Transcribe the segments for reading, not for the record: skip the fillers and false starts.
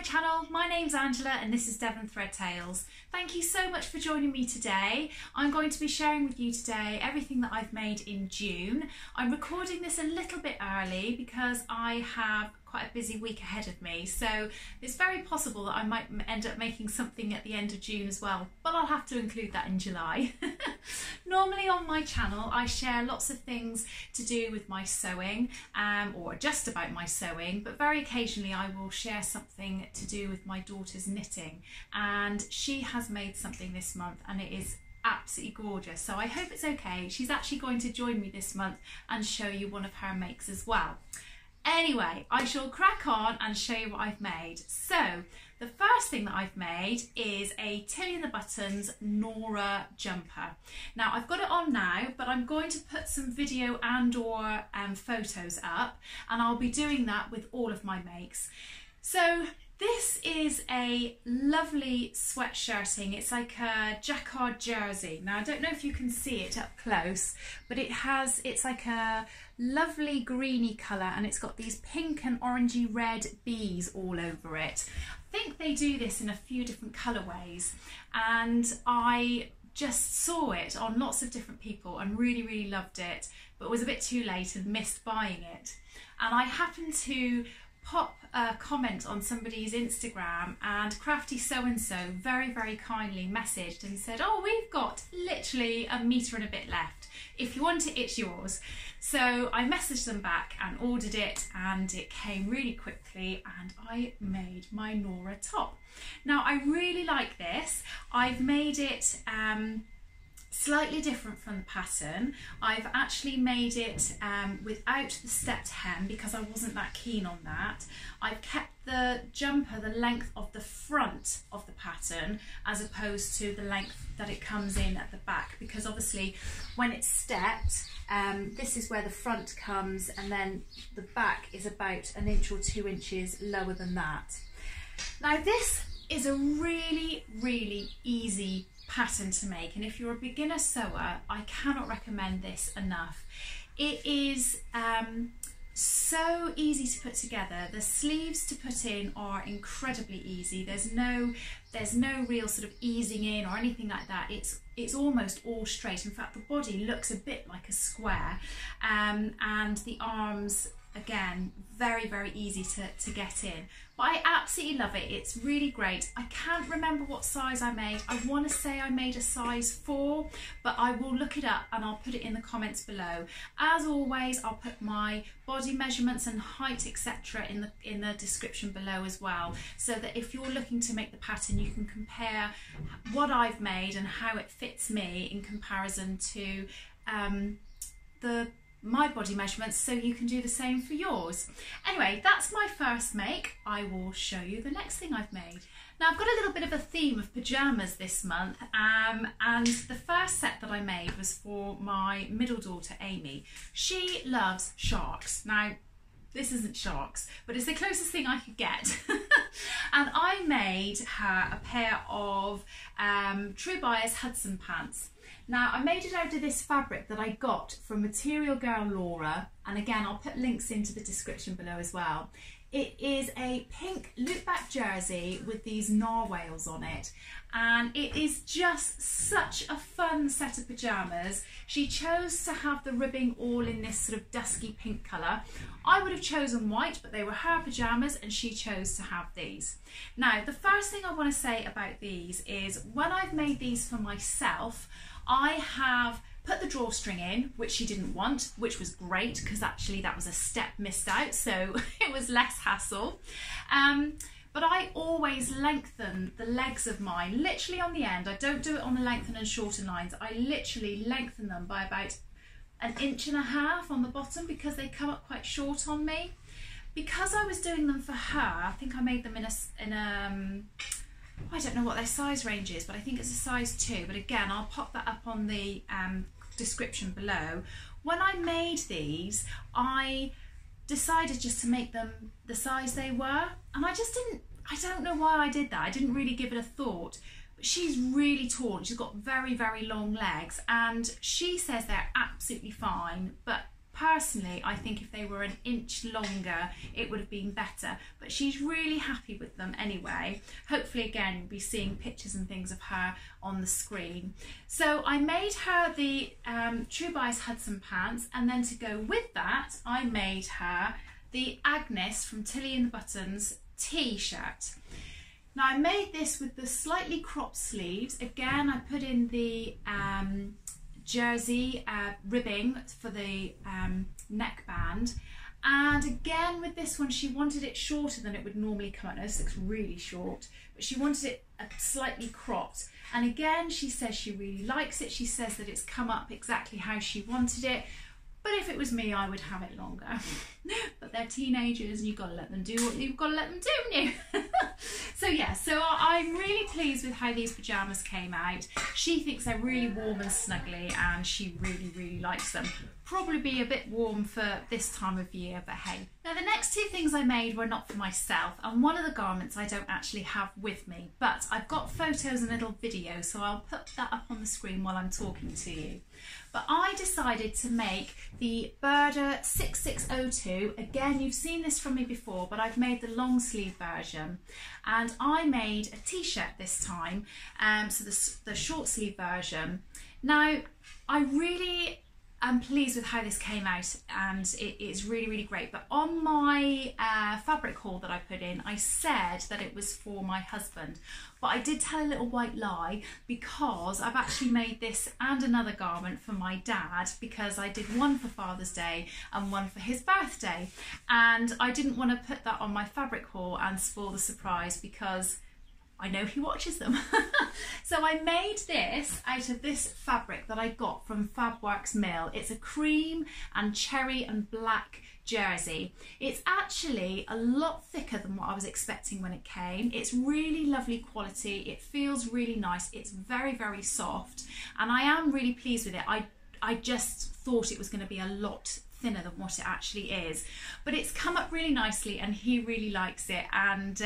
channel. My name's Angela and this is Devon Thread Tales. Thank you so much for joining me today. I'm going to be sharing with you today everything that I've made in June. I'm recording this a little bit early because I have quite a busy week ahead of me, so it's very possible that I might end up making something at the end of June as well, but I'll have to include that in July. Normally on my channel I share lots of things to do with my sewing or just about my sewing, but very occasionally I will share something to do with my daughter's knitting, and she has made something this month and it is absolutely gorgeous, so I hope it's okay. She's actually going to join me this month and show you one of her makes as well. Anyway, I shall crack on and show you what I've made. So the first thing that I've made is a Tilly and the Buttons Nora jumper. Now I've got it on now, but I'm going to put some video and or photos up, and I'll be doing that with all of my makes. So this is a lovely sweatshirting. It's like a jacquard jersey. Now I don't know if you can see it up close, but it's like a lovely greeny colour, and it's got these pink and orangey red bees all over it. I think they do this in a few different colourways, and I just saw it on lots of different people and really loved it, but was a bit too late and missed buying it. And I happened to pop a comment on somebody's Instagram, and Crafty Sew Sew very kindly messaged and said, oh, we've got literally a metre and a bit left. If you want it, it's yours. So I messaged them back and ordered it, and it came really quickly, and I made my Nora top. Now I really like this. I've made it slightly different from the pattern. I've actually made it without the stepped hem because I wasn't that keen on that. I've kept the jumper the length of the front of the pattern as opposed to the length that it comes in at the back, because obviously when it's stepped, this is where the front comes, and then the back is about 1 inch or 2 inches lower than that. Now this is a really easy pattern to make, and if you're a beginner sewer, I cannot recommend this enough. It is so easy to put together. The sleeves to put in are incredibly easy. There's no real sort of easing in or anything like that. It's almost all straight. In fact, the body looks a bit like a square, and the arms, again, very easy to get in. But I absolutely love it. It's really great. I can't remember what size I made. I want to say I made a size 4, but I will look it up and I'll put it in the comments below. As always, I'll put my body measurements and height, etc. in the description below as well, so that if you're looking to make the pattern, you can compare what I've made and how it fits me in comparison to my body measurements, so you can do the same for yours. Anyway, that's my first make. I will show you the next thing I've made. Now I've got a little bit of a theme of pajamas this month, and the first set that I made was for my middle daughter Amy. She loves sharks. Now this isn't sharks, but it's the closest thing I could get. And I made her a pair of True Bias Hudson pants. Now I made it out of this fabric that I got from Material Girl Nora, and again I'll put links into the description below as well. It is a pink loop back jersey with these narwhals on it, and it is just such a fun set of pajamas. She chose to have the ribbing all in this sort of dusky pink colour. I would have chosen white, but they were her pajamas and she chose to have these. Now the first thing I want to say about these is, when I've made these for myself, I have put the drawstring in, which she didn't want, which was great because actually that was a step missed out, so it was less hassle. But I always lengthen the legs of mine, literally on the end. I don't do it on the lengthen and shorten lines. I literally lengthen them by about 1.5 inches on the bottom because they come up quite short on me. Because I was doing them for her, I think I made them in a I don't know what their size range is, but I think it's a size 2. But again, I'll pop that up on the description below. When I made these, I decided just to make them the size they were, and I don't know why I did that. I didn't really give it a thought. But she's really tall and she's got very long legs, and she says they're absolutely fine, but personally I think if they were an inch longer it would have been better, but she's really happy with them anyway. Hopefully again you'll be seeing pictures and things of her on the screen. So I made her the True Bias Hudson pants, and then to go with that I made her the Agnes from Tilly and the Buttons t-shirt. Now I made this with the slightly cropped sleeves. Again, I put in the jersey ribbing for the neckband, and again with this one she wanted it shorter than it would normally come out. Now, this looks really short, but she wanted it slightly cropped, and again she says she really likes it. She says that it's come up exactly how she wanted it. But if it was me, I would have it longer. But they're teenagers and you've got to let them do what you've got to let them do, haven't you? So yeah, so I'm really pleased with how these pyjamas came out. She thinks they're really warm and snuggly, and she really, really likes them. Probably be a bit warm for this time of year, but hey. Now the next two things I made were not for myself, and one of the garments I don't actually have with me, but I've got photos and a little video, so I'll put that up on the screen while I'm talking to you. But I decided to make the Burda 6602. Again, you've seen this from me before, but I've made the long sleeve version, and I made a t-shirt this time, so the short sleeve version. Now I really I'm pleased with how this came out, and it's really, really great. But on my fabric haul that I put in, I said that it was for my husband, but I did tell a little white lie, because I've actually made this and another garment for my dad, because I did one for Father's Day and one for his birthday, and I didn't want to put that on my fabric haul and spoil the surprise, because I know he watches them. So I made this out of this fabric that I got from Fabworks Mill. It's a cream and cherry and black jersey. It's actually a lot thicker than what I was expecting when it came. It's really lovely quality. It feels really nice. It's very, very soft, and I am really pleased with it. I just thought it was going to be a lot thinner than what it actually is, but it's come up really nicely and he really likes it. And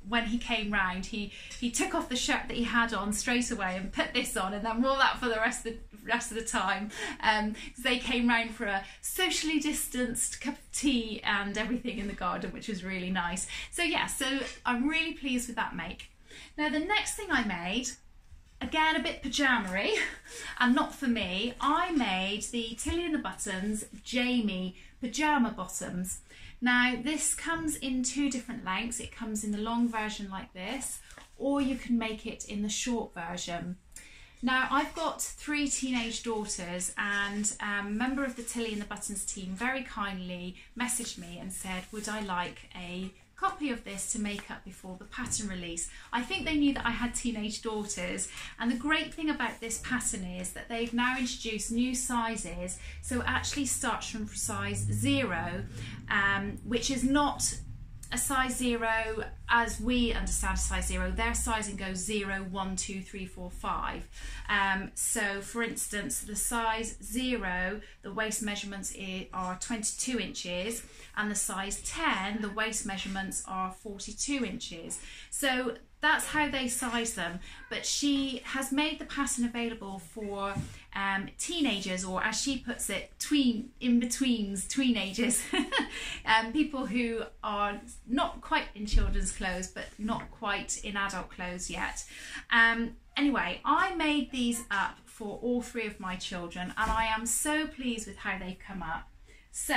when he came round, he took off the shirt that he had on straight away and put this on, and then wore that for the rest of the time. They came round for a socially distanced cup of tea and everything in the garden, which was really nice. So yeah, so I'm really pleased with that make. Now the next thing I made, again a bit pyjama-y and not for me, I made the Tilly and the Buttons Jaimie Pyjama bottoms. Now this comes in two different lengths. It comes in the long version like this, or you can make it in the short version. Now I've got 3 teenage daughters, and a member of the Tilly and the Buttons team very kindly messaged me and said, would I like a copy of this to make up before the pattern release. I think they knew that I had teenage daughters, and the great thing about this pattern is that they've now introduced new sizes, so it actually starts from size 0, which is not a size 0 as we understand a size 0. Their sizing goes 0, 1, 2, 3, 4, 5. So for instance, the size 0, the waist measurements are 22 inches, and the size 10, the waist measurements are 42 inches. So that's how they size them. But she has made the pattern available for teenagers, or as she puts it, in-betweens, tweenagers, people who are not quite in children's clothes but not quite in adult clothes yet. Anyway, I made these up for all 3 of my children, and I am so pleased with how they've come up. So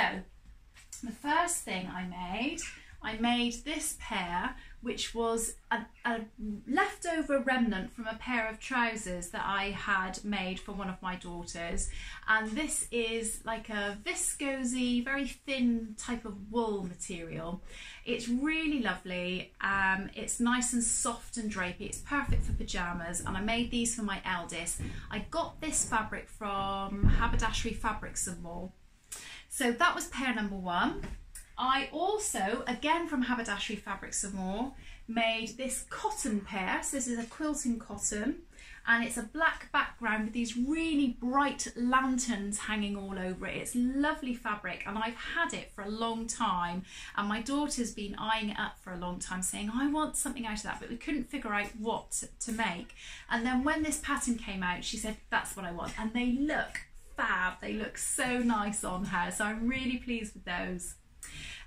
the first thing I made this pair, which was a leftover remnant from a pair of trousers that I had made for one of my daughters, and this is like a viscosy, very thin type of wool material. It's really lovely. It's nice and soft and drapey. It's perfect for pyjamas, and I made these for my eldest. I got this fabric from Haberdashery Fabrics and more. So that was pair number 1. I also, again from Haberdashery Fabrics and more, made this cotton pair. So this is a quilting cotton, and it's a black background with these really bright lanterns hanging all over it. It's lovely fabric, and I've had it for a long time, and my daughter's been eyeing it up for a long time, saying I want something out of that, but we couldn't figure out what to make. And then when this pattern came out, she said that's what I want, and they look fab. They look so nice on her, so I'm really pleased with those.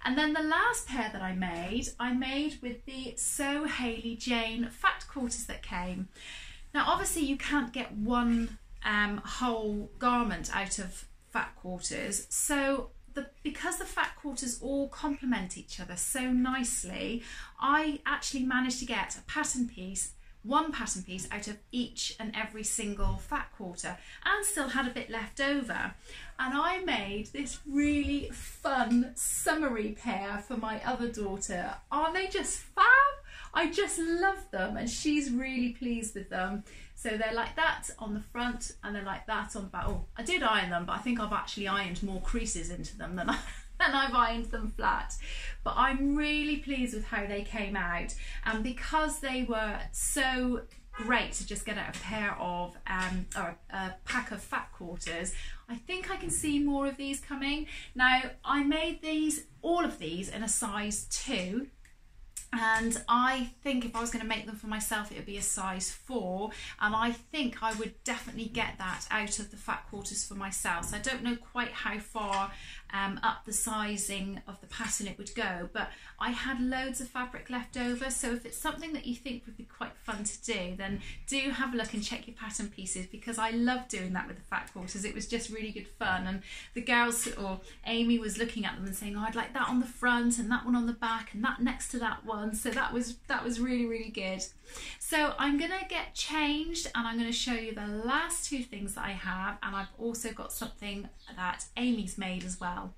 And then the last pair that I made with the Sew Hayley Jane fat quarters that came. Now obviously you can't get one whole garment out of fat quarters, so because the fat quarters all complement each other so nicely, I actually managed to get a pattern piece, one pattern piece out of each and every single fat quarter, and still had a bit left over. And I made this really fun summery pair for my other daughter. Aren't they just fab? I just love them, and she's really pleased with them. So they're like that on the front and they're like that on the back. Oh, I did iron them, but I think I've actually ironed more creases into them than I've ironed them flat. But I'm really pleased with how they came out, and because they were so great to just get out a pair of or a pack of fat quarters, I think I can see more of these coming. Now I made all of these in a size 2. And I think if I was going to make them for myself, it would be a size 4, and I think I would definitely get that out of the fat quarters for myself. So I don't know quite how far up the sizing of the pattern it would go, but I had loads of fabric left over, so if it's something that you think would be quite fun to do, then do have a look and check your pattern pieces, because I love doing that with the fat quarters. It was just really good fun, and the girls, or Amy, was looking at them and saying, oh, I'd like that on the front and that one on the back and that next to that one. So that was really, really good. So I'm gonna get changed and I'm gonna show you the last 2 things that I have, and I've also got something that Amy's made as well.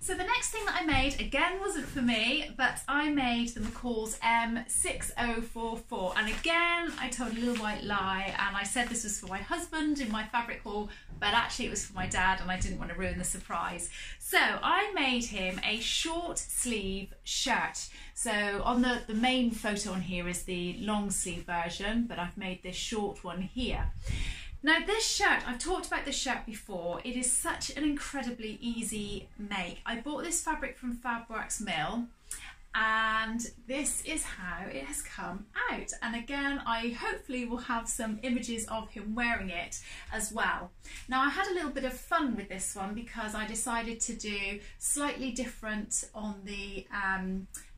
So the next thing that I made, again, wasn't for me, but I made the McCall's M6044, and again I told a little white lie and I said this was for my husband in my fabric haul, but actually it was for my dad, and I didn't want to ruin the surprise. So I made him a short sleeve shirt. So on the main photo on here is the long sleeve version, but I've made this short one here. Now this shirt, I've talked about this shirt before, it is such an incredibly easy make. I bought this fabric from Fabworks Mill, and this is how it has come out. And again, I hopefully will have some images of him wearing it as well. Now I had a little bit of fun with this one because I decided to do slightly different on the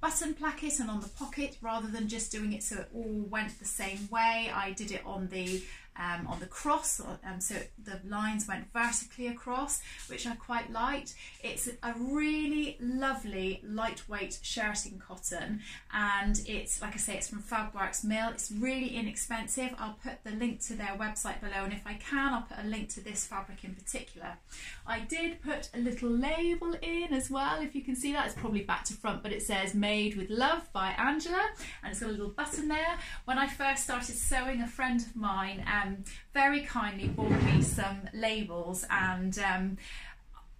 button placket and on the pocket, rather than just doing it so it all went the same way. I did it on the cross, so the lines went vertically across, which I quite liked. It's a really lovely lightweight shirting cotton, and it's, like I say, it's from Fabworks Mill. It's really inexpensive. I'll put the link to their website below, and if I can, I'll put a link to this fabric in particular. I did put a little label in as well, if you can see that. It's probably back to front, but it says Made with Love by Angela, and it's got a little button there. When I first started sewing, a friend of mine very kindly bought me some labels, and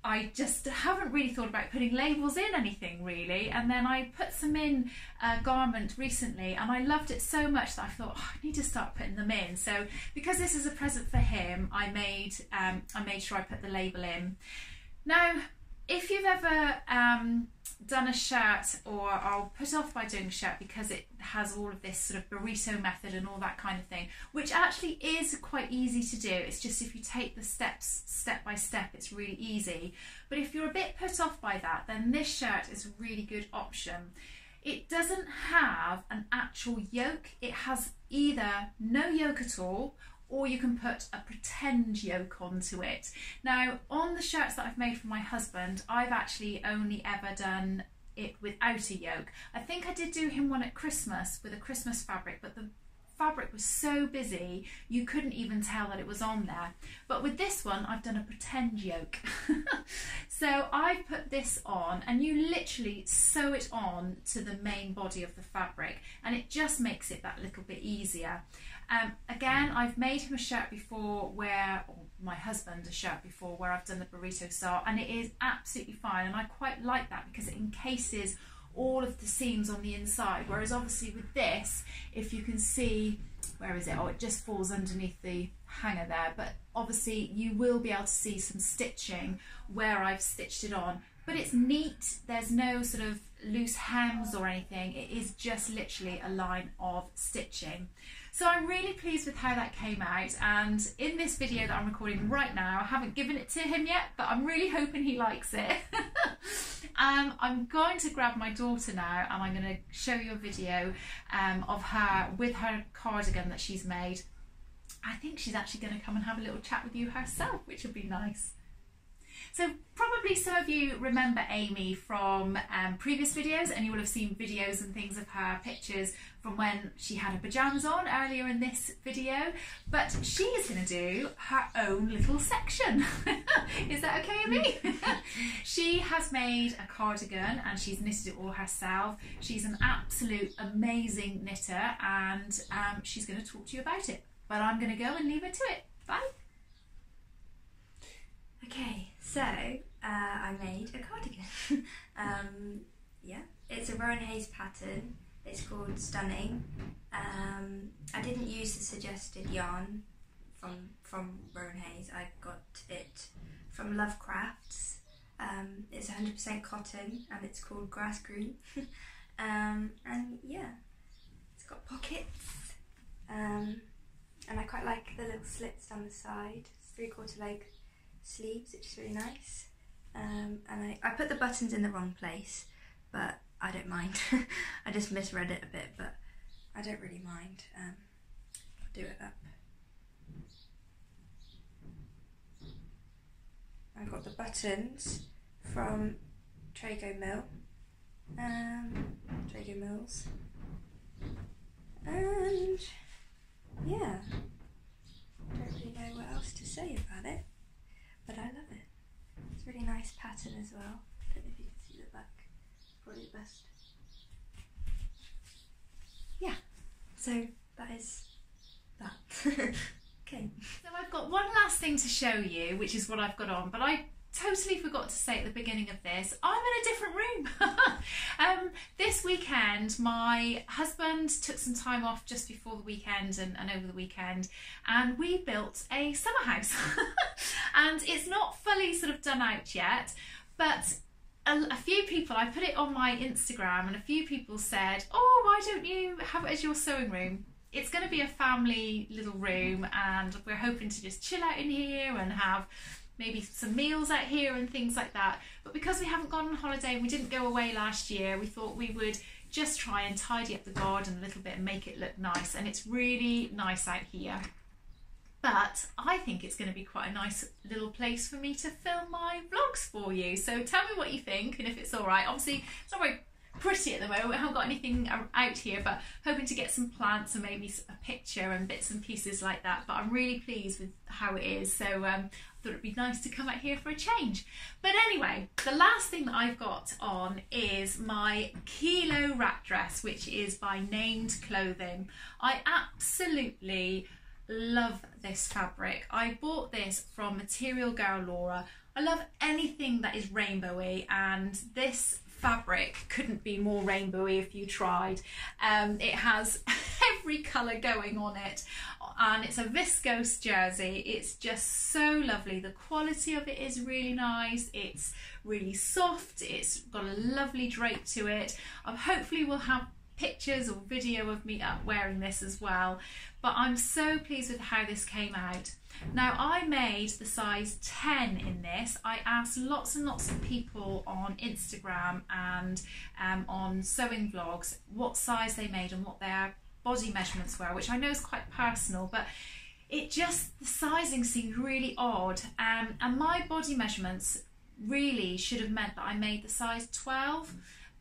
I just haven't really thought about putting labels in anything really, and then I put some in a garment recently and I loved it so much that I thought, oh, I need to start putting them in. So because this is a present for him, I made sure I put the label in. Now if you've ever done a shirt, or I'll put off by doing a shirt because it has all of this sort of burrito method and all that kind of thing, which actually is quite easy to do. It's just if you take the steps step by step, it's really easy. But if you're a bit put off by that, then this shirt is a really good option. It doesn't have an actual yoke. It has either no yoke at all, or you can put a pretend yoke onto it. Now, on the shirts that I've made for my husband, I've actually only ever done it without a yoke. I think I did do him one at Christmas with a Christmas fabric, but the fabric was so busy you couldn't even tell that it was on there. But with this one, I've done a pretend yoke. So I've put this on, and you literally sew it on to the main body of the fabric, and it just makes it that little bit easier. Again, I've made him a shirt before where, or my husband a shirt before, where I've done the burrito style, and it is absolutely fine, and I quite like that because it encases all of the seams on the inside, whereas obviously with this, if you can see, where is it? Oh, it just falls underneath the hanger there, but obviously you will be able to see some stitching where I've stitched it on. But it's neat, there's no sort of loose hems or anything, it is just literally a line of stitching. So I'm really pleased with how that came out, and in this video that I'm recording right now, I haven't given it to him yet, but I'm really hoping he likes it. I'm going to grab my daughter now and I'm going to show you a video of her with her cardigan that she's made. I think she's actually going to come and have a little chat with you herself, which would be nice. So probably some of you remember Amy from previous videos, and you will have seen videos and things of her pictures from when she had her pajamas on earlier in this video, but she is going to do her own little section. Is that okay, Amy? She has made a cardigan and she's knitted it all herself. She's an absolute amazing knitter, and she's going to talk to you about it, but I'm going to go and leave her to it. Bye. Okay, so I made a cardigan. Yeah, it's a Rowan Haze pattern. It's called Stunning. I didn't use the suggested yarn from Rowan Haze. I got it from Love Crafts. It's 100% cotton and it's called Grass Green. And yeah, it's got pockets. And I quite like the little slits down the side. It's 3/4 leg sleeves, which is really nice. And I put the buttons in the wrong place, but I don't mind. I just misread it a bit, but I don't really mind. I'll do it up. I got the buttons from Trago Mills, and yeah, I don't really know what else to say about it, but I love it. It's a really nice pattern as well. I don't know if you can see the back, probably best. Yeah, so that is that. Okay. So I've got one last thing to show you, which is what I've got on, but I totally forgot to say at the beginning of this, I'm in a different room. This weekend, my husband took some time off just before the weekend and over the weekend, and we built a summer house. And it's not fully sort of done out yet, but a few people, I put it on my Instagram, and a few people said, oh, why don't you have it as your sewing room? It's going to be a family little room, and we're hoping to just chill out in here and have maybe some meals out here and things like that. But because we haven't gone on holiday and we didn't go away last year, we thought we would just try and tidy up the garden a little bit and make it look nice. And it's really nice out here. But I think it's going to be quite a nice little place for me to film my vlogs for you. So tell me what you think and if it's all right. Obviously, it's not very pretty at the moment. We haven't got anything out here, but hoping to get some plants and maybe a picture and bits and pieces like that. But I'm really pleased with how it is. So I thought it'd be nice to come out here for a change. But anyway, the last thing that I've got on is my Kilo wrap dress, which is by Named Clothing. I absolutely love this fabric. I bought this from Material Girl Nora. I love anything that is rainbowy, and this fabric couldn't be more rainbowy if you tried. It has every colour going on it, and it's a viscose jersey. It's just so lovely. The quality of it is really nice. It's really soft. It's got a lovely drape to it. Hopefully we'll have pictures or video of me up wearing this as well, but I'm so pleased with how this came out. Now, I made the size 10 in this. I asked lots and lots of people on Instagram and on sewing vlogs what size they made and what their body measurements were, which I know is quite personal, but the sizing seemed really odd, and my body measurements really should have meant that I made the size 12.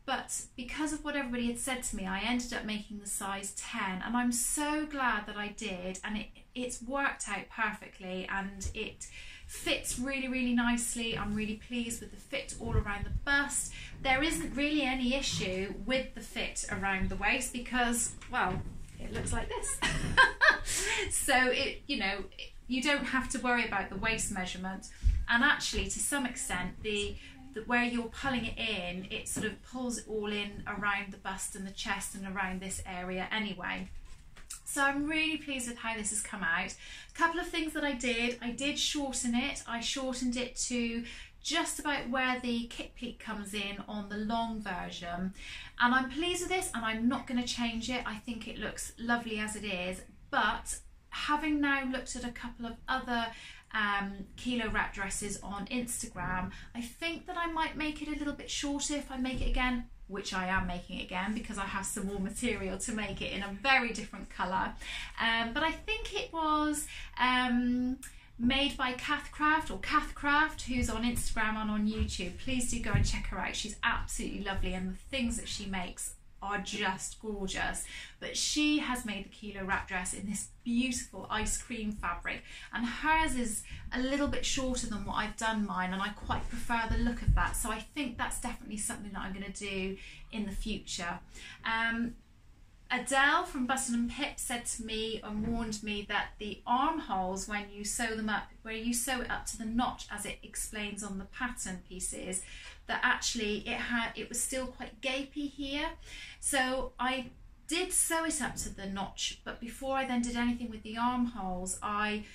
But because of what everybody had said to me, I ended up making the size 10, and I'm so glad that I did, and it's worked out perfectly and it fits really, really nicely. I'm really pleased with the fit all around the bust. There isn't really any issue with the fit around the waist because, well, it looks like this. So you don't have to worry about the waist measurement, and actually to some extent where you're pulling it in, it sort of pulls it all in around the bust and the chest and around this area anyway. So I'm really pleased with how this has come out. A couple of things that I did shorten it. I shortened it to just about where the kick pleat comes in on the long version, and I'm pleased with this, and I'm not going to change it. I think it looks lovely as it is, but having now looked at a couple of other kilo wrap dresses on Instagram, I think that I might make it a little bit shorter if I make it again, which I am making it again because I have some more material to make it in a very different colour. But I think it was made by Kath Craft, who's on Instagram and on YouTube. Please do go and check her out. She's absolutely lovely, and the things that she makes are just gorgeous. But she has made the kilo wrap dress in this beautiful ice cream fabric, and hers is a little bit shorter than what I've done mine, and I quite prefer the look of that, so I think that's definitely something that I'm going to do in the future. Adele from Button and Pip said to me and warned me that the armholes, when you sew them up, where you sew it up to the notch as it explains on the pattern pieces, that actually it was still quite gapey here. So I did sew it up to the notch, but before I then did anything with the armholes, I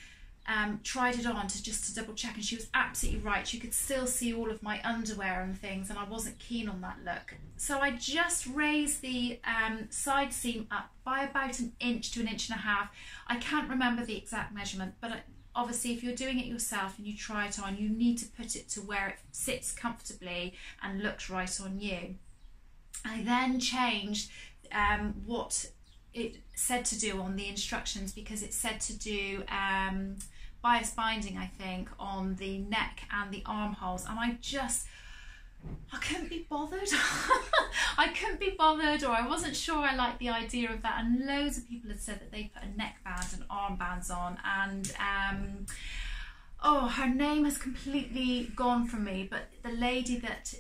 tried it on just to double check, and she was absolutely right. You could still see all of my underwear and things, and I wasn't keen on that look. So I just raised the side seam up by about 1 inch to 1.5 inches. I can't remember the exact measurement, but obviously if you're doing it yourself and you try it on, you need to put it to where it sits comfortably and looks right on you. I then changed what it said to do on the instructions, because it said to do bias binding, I think, on the neck and the armholes, and I couldn't be bothered. I couldn't be bothered, or I wasn't sure I liked the idea of that, and loads of people had said that they put a neckband and armbands on, and oh, her name has completely gone from me, but the lady that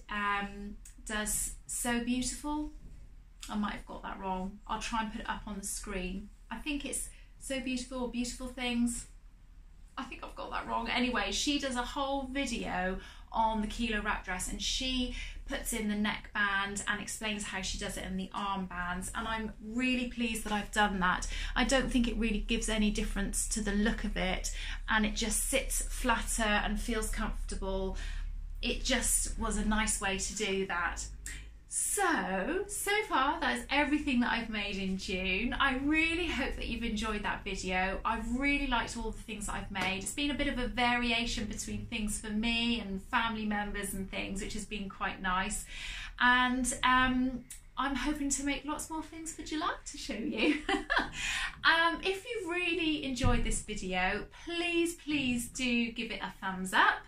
does So Beautiful, I might have got that wrong. I'll try and put it up on the screen. I think it's So Beautiful or Beautiful Things. I think I've got that wrong. Anyway, she does a whole video on the kilo wrap dress, and she puts in the neckband and explains how she does it in the armbands, and I'm really pleased that I've done that. I don't think it really gives any difference to the look of it, and it just sits flatter and feels comfortable. It just was a nice way to do that. So far that is everything that I've made in June. I really hope that you've enjoyed that video. I've really liked all the things that I've made. It's been a bit of a variation between things for me and family members and things, which has been quite nice. And I'm hoping to make lots more things for July to show you. If you really enjoyed this video, please do give it a thumbs up.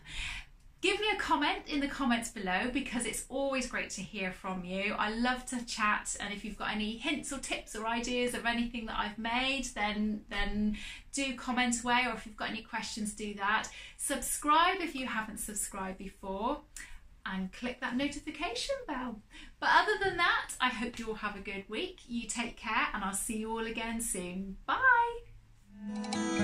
Give me a comment in the comments below, because it's always great to hear from you. I love to chat, and if you've got any hints or tips or ideas of anything that I've made, then do comment away, or if you've got any questions, do that. Subscribe if you haven't subscribed before, and click that notification bell. But other than that, I hope you all have a good week. You take care, and I'll see you all again soon. Bye!